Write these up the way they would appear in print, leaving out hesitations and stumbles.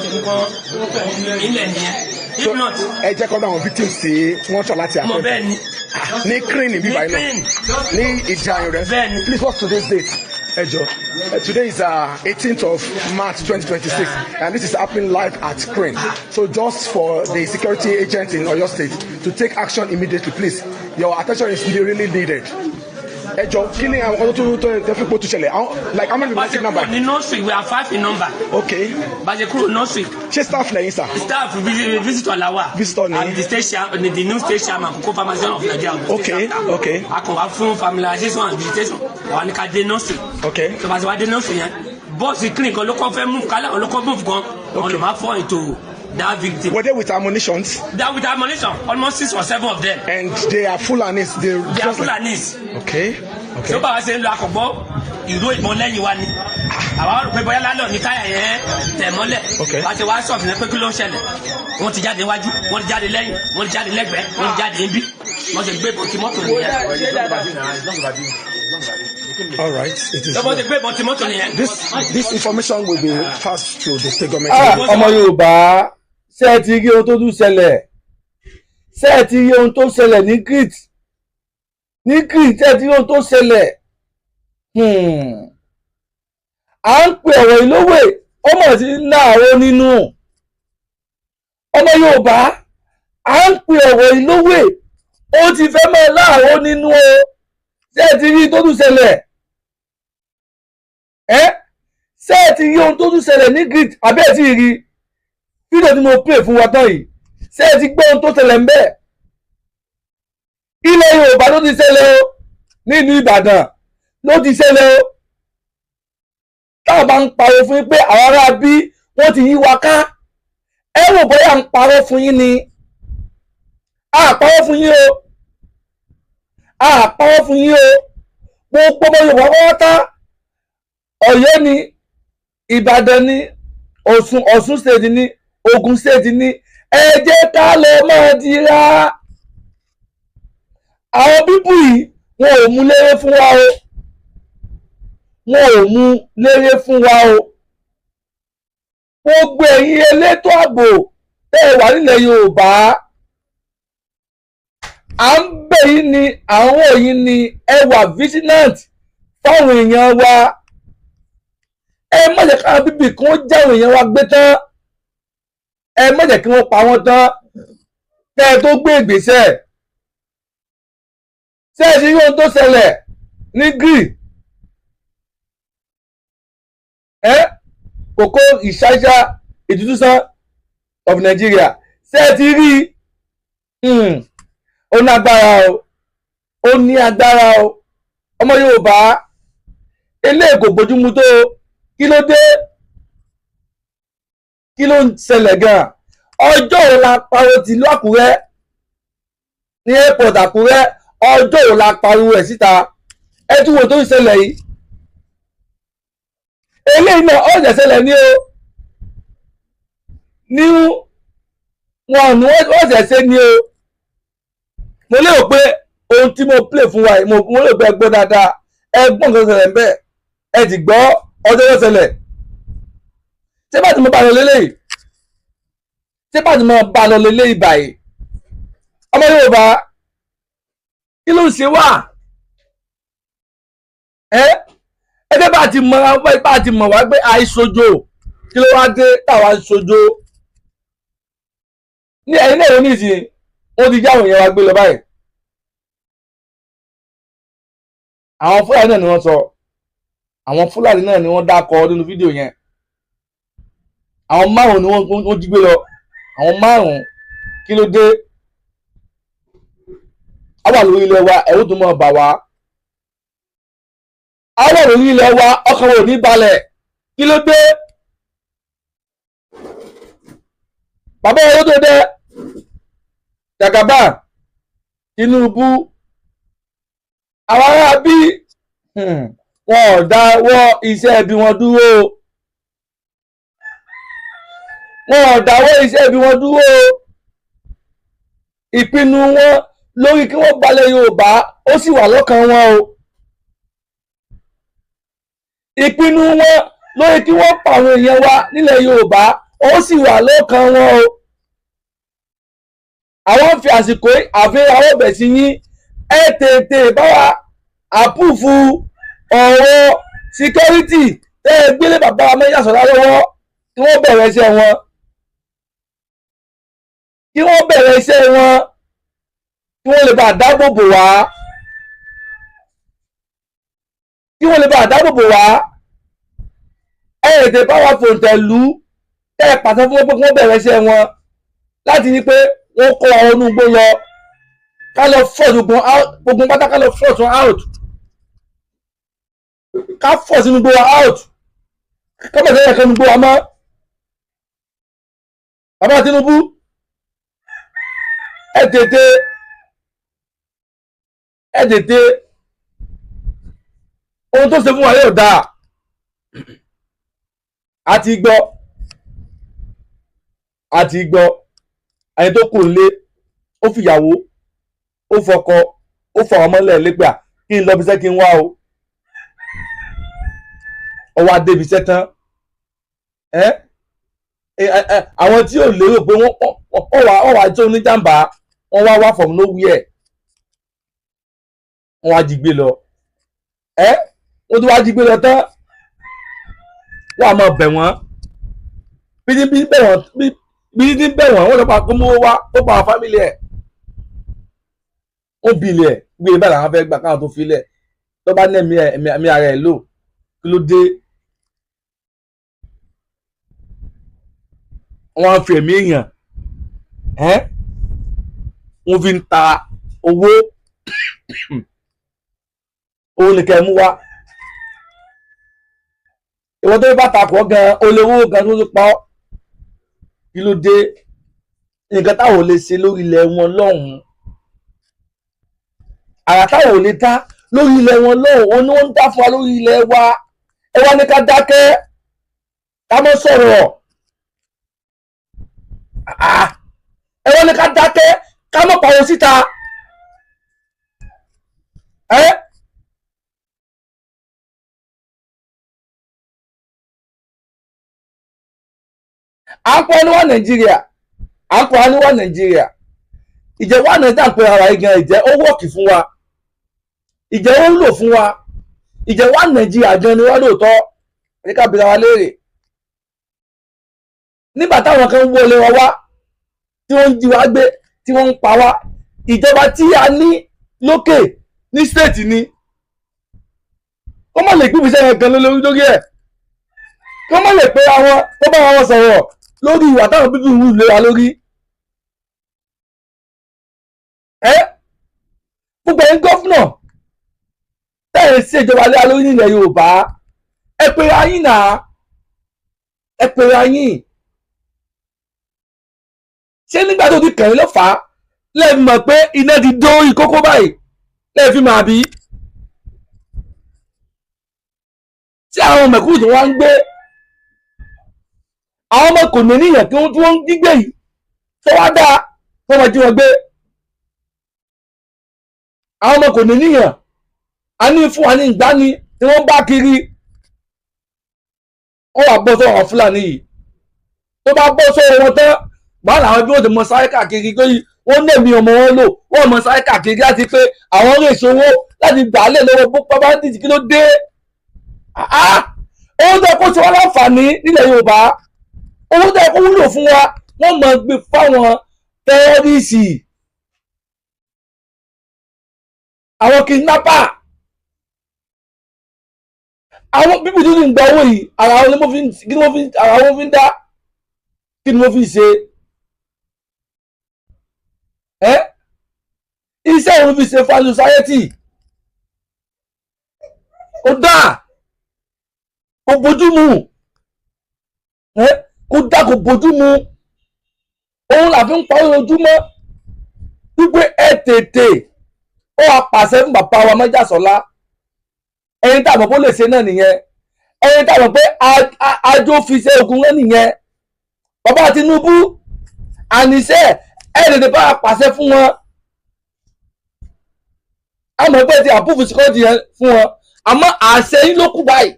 ti nǹkan ilẹ̀ nìyẹn if not. ẹ jẹ́ kọ́ náà victims tí wọ́n ṣọ̀ láti mo bẹ́ẹ̀ ni. ní crane bí báyìí náà ní Ìjàyè rẹ. bẹ́ẹ̀ ni. Please, what's today's date? Today is 18th of March 2026, and this is happening live at Crane. So just for the security agents in Oyo State to take action immediately, please. Your attention is really needed. Kí ni àwọn ọdún tó fi pò tó ṣẹlẹ̀? Like how many people number? Ní nursery we are 5 in number. Okay. Bàjẹ́ kúrò nursery. Ṣé staff lẹ́yìn sir? Staff visitor la wà. Visitor ni. And the new state chairman Koko Pharmacy of Nigeria. Okay. Okay. A kàn wá fún familiarization and visitation. Wà ní ká dé nursery. Okay. Tó bá ti wá dé nursery yẹn. Bọ́ọ̀sì clinic kan ló kọ́ fẹ́ move kálá ló kọ́ move gan. Ọ̀nà máa fọ́ ètò that victim. Were they with ammunitions? They are with ammunition. Almost 6 or 7 of them. And they are Fulanis. They are Fulanis. Okay. Tí ó bá wá ṣe ń lo àkọ́gbọ́ ìró ìbọn lẹ́yìn wa ni. Àwa rò pé bóyá lálọ́ ní táyà yẹn tẹ̀ mọ́lẹ̀. Wá ti wá sọ̀fìn náà pé kí ló ń ṣẹlẹ̀. Wọ́n ti jáde wájú, wọ́n ti jáde lẹ́yìn, wọ́n ti jáde lẹ́gbẹ̀ẹ́, wọ́n ti jáde níbí. Wọ́n ti gbé bọ̀tí mọ́tò nìyẹn. All right. It is. Wọ́n ti gbé bọ̀tí mọ́tò nìyẹn. This information will be passed to the state government. Ọmọ Yorùbá ṣé ẹ ti rí ohun tó tún ṣẹlẹ̀? Ṣé ẹ ti rí ohun tó ṣẹlẹ̀ ní Crete? Ní Crete ṣé ẹ ti rí ohun tó ṣẹlẹ̀? À ń pè ọ̀rọ̀ ìlówè ọmọ sí láàárọ̀ nínú. Ọmọ Yorùbá à ń pè ọ̀rọ̀ ìlówè ó ti fẹ́ mọ́ láàárọ̀ nínú o. Ṣé ẹ ti rí tó tún ṣẹlẹ̀? Ṣé ẹ ti rí ohun tó tún ṣẹlẹ̀ ní Crete àbí ẹ ti rí? Fídíò tí mo play fún wa tán yìí ṣé ẹ ti gbé ohun tó ṣẹlẹ̀ ń bẹ̀? Ilẹ̀ Yorùbá ló ti ṣẹlẹ̀ o nílùú Ìbàdàn ló ti ṣẹlẹ̀ o. Táwọn bá ń parọ́ fún yín pé àwọn ará bí wọ́n ti yí wa ká ẹ rò bóyá ń parọ́ fún yín ni. A parọ́ fún yín o. A parọ́ fún yín o. Gbogbo ọmọ Yorùbá pátá Ọ̀yọ́ ni Ìbàdàn ni Ọ̀ṣun state ni Ògùn state ni ẹ jẹ́ ká lọ máa dira. Àwọn bíbù yìí wọn ò mú léré fún wa o. Wọn ò mú léré fún wa o. Gbogbo ẹ̀yin elétò ààbò tẹ́ ẹ wà nílẹ̀ Yorùbá. À ń bẹ̀ yín ni àwọn yìí ni ẹ wà vigilant fáwọn èèyàn wa. Ẹ má jẹ́ káwọn bíbí kí wọ́n jáwé èèyàn wa gbé tán. Ẹ má jẹ́ kí wọ́n pa wọ́n tán kẹ́ ẹ tó gbé ìgbésẹ̀. Ṣé ẹ ti rí ohun tó ṣẹlẹ̀ ní Crete? Kòkó Ìṣáṣá Institution of Nigeria. Ṣé ẹ ti rí? Ó ní agbára o. Ó ní agbára o. Ọmọ Yorùbá eléyìí kò bójúmu tó o. Kí ló dé? Kí ló ń ṣẹlẹ̀ gan-an? Ọjọ́ wo la pariwo tìlú Àkúrẹ́ ní airport Àkúrẹ́? Ọjọ́ wo la pariwo ẹ̀ síta? Ẹ tún wo tó ń ṣẹlẹ̀ yìí. Eléyìí náà ọ̀jẹ̀ ṣẹlẹ̀ ní o. Ní wọn ní wọ́n ṣẹ̀ ṣe ní o. Mo lérò pé ohun tí mo play fún wa yìí mo lérò pé ẹ gbọ́ dáadáa. Ẹ gbọ́n nǹkan ṣẹlẹ̀ ń bẹ́ẹ̀. Ẹ ti gbọ́ ọjọ́ tó ṣẹlẹ̀. Ṣé bá ti mo bá lọ lélẹ́yìí? Ṣé bá ti mo bá lọ lélẹ́yìí báyìí? Ọmọ Yorùbá kí ló ń ṣe wá? Ẹgbẹ́ bá ti mọ̀ wá pé àìsojo kí ló wá dé táwa ń sojo? Ní ẹ̀yìn náà ní ìsìn wọ́n ti jáwé yẹn wá gbé lọ báyìí. Àwọn Fúlàní náà ni wọ́n sọ. Àwọn Fúlàní náà ni wọ́n dákọ nínú fídíò yẹn. Àwọn 5 ni wọ́n jí gbé lọ. Àwọn 5 kí ló dé? A wà lórí ilẹ̀ wa ẹ̀rù tó mọ̀ bà wá. A wà lórí ilẹ̀ wa ọkàn wa ò ní balẹ̀. Kí ló dé? Bàbá wọn ló tó dé. Jàgàbá Tinubu àwọn ará bí wọn ò dáwọ́ iṣẹ́ ibi wọn dúró. Wọn ò dáwọ́ iṣẹ́ ibi wọn dúró. Ìpinnu wọn lórí kí wọ́n balẹ̀ Yorùbá ó sì wà lọ́kàn wọn o. Ìpinnu wọn lórí kí wọ́n pa àwọn èèyàn wa nílẹ̀ Yorùbá ó sì wà lọ́kàn wọn o. Àwọn fi àsìkò àfihàn àwọn ọbẹ̀ sí yín ẹ tètè bá wa àpúfù ọ̀rọ̀ síkẹ́rítì tẹ́ ẹ gbélé bàbá wa Mẹ́jà Sọlá lọ́wọ́ kí wọ́n bẹ̀rẹ̀ iṣẹ́ wọn. Kí wọ́n bẹ̀rẹ̀ iṣẹ́ wọn kí wọ́n lè bá dáàbò bò wá. Kí wọ́n lè bá dáàbò bò wá. Ẹ tètè bá wa fòǹtẹ̀lú tẹ́ ẹ pàṣẹ fún wọn pé kí wọ́n bẹ̀rẹ̀ iṣẹ́ wọn láti ní pé wọ́n kó àwọn onúgbó lọ ká lọ force gbogbo pátá ká lọ force wọn out. Ká force inú gbó wa out. Ká bẹ̀rẹ̀ sẹ́yìn kan gbó wa mọ́. Bàbá Tinubu ẹ tètè ohun tó ṣe fún wa yóò dáa. Àti gbọ́ ẹni tó kù nílé ó fìyàwó ó fọkọ ó fọ ọmọ lẹ́ẹ̀lẹ́gbà kí n lọ bí iṣẹ́ kí n wá o. Ọwọ́ adébi iṣẹ́ tán àwọn tí ò lérò pé wọ́n wá jẹ́ oníjàmbá wọ́n wá from nowhere wọ́n wá jí gbé lọ. Wọ́n tó wá jí gbé lọ tán wọ́n á máa bẹ̀ wọ́n bí ní bẹ̀ wọ́n lọ pa kó mú wá ó pa àwọn fámìlì ẹ̀ ó bí ilẹ̀ gbé bẹ́ẹ̀ làwọn fẹ́ gbà káwọn tó filẹ̀ tó bá ní ẹ̀mí ara ẹ̀ lò kí ló dé. Wọ́n á fi ẹ̀mí èèyàn wọ́n fi ń ta owó nìkan mú wá. Ìwọ́n tó bá takọ̀ gan olówó gan tó pa ọ́ kí ló dé. Nǹkan táwọn ò lè ṣe lórí ilẹ̀ wọn lọ́hùn-ún àrà táwọn ò lè dá lórí ilẹ̀ wọn lọ́hùn-ún ni wọ́n ń dá fún wa lórí ilẹ̀ wa. Ẹ wá ní ká dákẹ́ ká mọ́ sọ̀rọ̀. Ẹ wá ní ká dákẹ́ ká mọ́ pariwo síta. À ń pọ̀ níwá Nàìjíríà ìjẹ́ wà Nàìjíríà ń pè ara igan ìjẹ́ ó wọ́ọ̀kì fún wa, ìjẹ́ ó ń lò fún wa, ìjẹ́ wà Nàìjíríà gan ni wọ́n lóòótọ́ ní ká bira wa léèrè. Nígbà táwọn kan wọlé wa wá tí wọ́n ń jí wa gbé tí wọ́n ń pa wá, ìjọba tí a ní lókè ní stéètì ni kó má lè gbígbé iṣẹ́ yẹn gan lórí ẹ̀, kó má lè pé àwọn tó bá wọn sọ̀rọ̀ lórí ìwà táwọn bíbí ìwú lé wa lórí. Gbogbo ẹ̀yin gọ́fúnà tẹ́ẹ̀ sí ìjọba lé wa lórí nílẹ̀ Yorùbá ẹ pé ayín náà, ẹ pé ayín. Ṣé nígbà tó ti kẹ̀yìn ló fà á lẹ́ẹ̀ mọ̀ pé iná ti dó ìkókó báyìí lẹ́ẹ̀ fi máa bí? Tí àwọn mẹ̀kúrù tí wọ́n ń gbé àwọn ọmọ kò ní níyàn tí wọ́n ń dígbé yìí tó wá dáa tó máa jí wọn gbé. Àwọn ọmọ kò ní níyàn a ní fún wa ní ìgbani tí wọ́n bá kiri. Wọ́n wà bọ́ sọ́wọ́ Fúlàní yìí tó bá bọ́ sọ́wọ́ wọn tán báwo làwọn bí wọ́n ti mọ sáré káàkiri pé wọ́n ní èmi ọmọ wọn lò wọ́n mọ sáré káàkiri láti pé àwọn rè ṣòwò láti gbà á lè lọ́wọ́ bó bá dìtì kí ló dé. Owó tó yẹ kó ṣe wá láǹfààní nílẹ̀ Yorùbá, owó tó yẹ kó wúlò fún wa wọ́n mọ̀ gbé fáwọn tẹ́rọ́rìsì, àwọn kidnapper, àwọn bíbí tó ti ń gba owó yìí ara wọn fi ń dá, kí ni wọ́n fi ṣe? Iṣẹ́ òun fi ṣe fún society kò dáa, kò bójúmu, kò dáa kò bójúmu. Òun là fi ń parí ojúmọ́ wípé ẹ tètè ó wá pàṣẹ fún bàbá wa Mẹ́jà Sọlá. Ẹni tá a mọ̀ pé ó lè ṣe náà nìyẹn, ẹni tá a mọ̀ pé àjò fi ṣe ogun rẹ̀ nìyẹn. Bàbá Tinubu àníṣe ẹ tètè bá a pàṣẹ fún wọn. Àmọ́ pé ti àpúfù síkọ́ọ̀tì yẹn fún wọn, àmọ́ àṣẹ yín ló kù báyìí,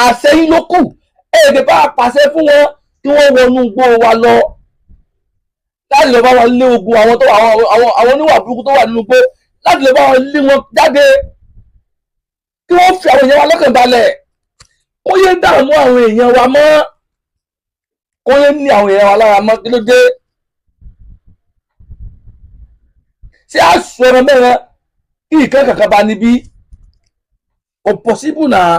àṣẹ yín ló kù. èdè bá pàṣẹ fún wọn kí wọ́n wọnú igbó wa lọ láti lọ bá wọn lé ogun àwọn oníwà burúkú tó wà nínú igbó láti lọ bá wọn lé wọn jáde kí wọ́n fi àwọn èèyàn wa lọ́kàn balẹ̀ kó yé dààmú àwọn èèyàn wa mọ́ kó yé ní àwọn èèyàn wa lára mọ́ kí ló dé ṣé àṣù ẹran mẹ́rin kí ìkẹ́ kankan bá níbí kò pọ̀síbù náà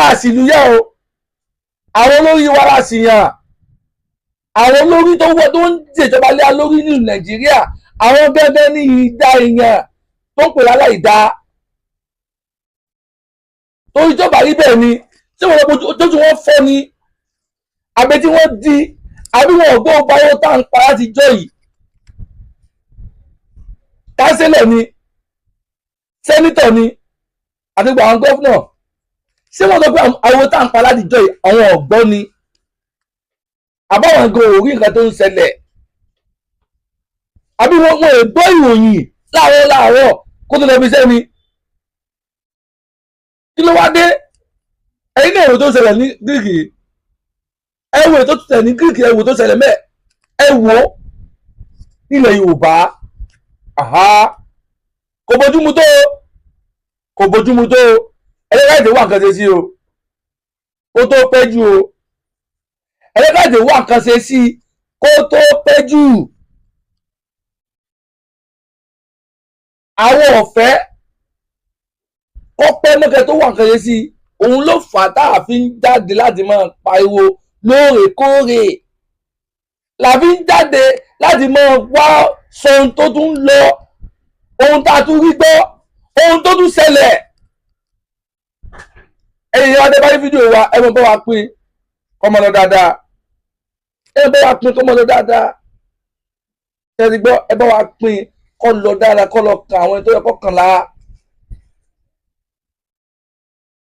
àṣìlúyà o àwọn olórí wa láti yàn àwọn olórí tó ń jẹjọba lé alórí ní Nàìjíríà àwọn gẹ́gẹ́ ní ìdá èèyàn tó ń pè láláìdá tó ìjọba rí bẹ́ẹ̀ ni tí wọ́n tójú wọn fọ́ ni àbí tí wọ́n di àbí wọn ò gbọ́ báwọ́ tá à ń pa láti jọ yìí kánsílẹ̀ ni sẹ́nítọ̀ ni àti gbogbo àwọn gọ́fúnà ṣé wọ́n sọ pé àwọn tá à ń pa láti jọ yìí àwọn ọ̀gbọ́n ni àbáwọn gan orí nǹkan tó ń ṣẹlẹ̀ àbí wọn ò gbọ́ ìròyìn láàárọ̀ kó tó lọ fi sẹ́ni kí ló wá dé ẹ̀yin náà èrò tó ṣẹlẹ̀ ní gíríkì ẹ̀wò tó ṣẹlẹ̀ ní gíríkì ẹ̀wò tó ṣẹlẹ̀ mẹ́ ẹ̀wò nílẹ̀ Yorùbá kò bójúmu tó ẹlẹ́kàdé wà nǹkan ṣe sí o kó tó pẹ́ jù o ẹlẹ́kàdé wà nǹkan ṣe sí kó tó pẹ́ jù àwọn ọ̀fẹ́ kó pẹ́ mọ́kẹ́ tó wà nǹkan ṣe sí òun ló fà á tá a fi ń jáde láti máa pariwo lóòrèkóòrè la fi ń jáde láti máa wá sọ ohun tó tún lọ ohun tá a tún rí gbọ́ ohun tó tún ṣẹlẹ̀ ẹ̀yin adé bá rí fídíò wa ẹ mọ̀ bá wa pín kọ́mọ lọ dáadáa ẹ bá wa pín kọ́mọ lọ dáadáa ẹ ti gbọ́ ẹ bá wa pín kọ́ lọ dáadáa kọ́ lọ kàn àwọn tó yẹ kọ́ kàn lára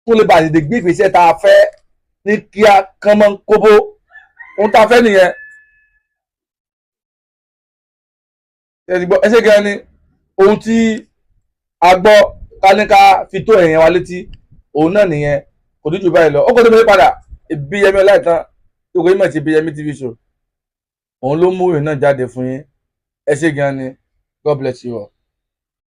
kó lè bàjẹ́ gbé ìgbésẹ̀ tá a fẹ́ ní kíá kán mọ́ kóbó ohun tá a fẹ́ nìyẹn ẹ ti gbọ́ ẹ ṣe gan ni ohun tí a gbọ́ ká ní ká fi tó ẹ̀yìn wa létí òun náà nìyẹn kò ní jù báyìí lọ ó kọ́ tó mẹ́rin padà Ìbíyẹmí Ọláìtàn tí kò ní mọ̀ sí Ìbíyẹmí TV show òun ló mú ìrìn náà jáde fún yín ẹ ṣé gan ni God bless you all.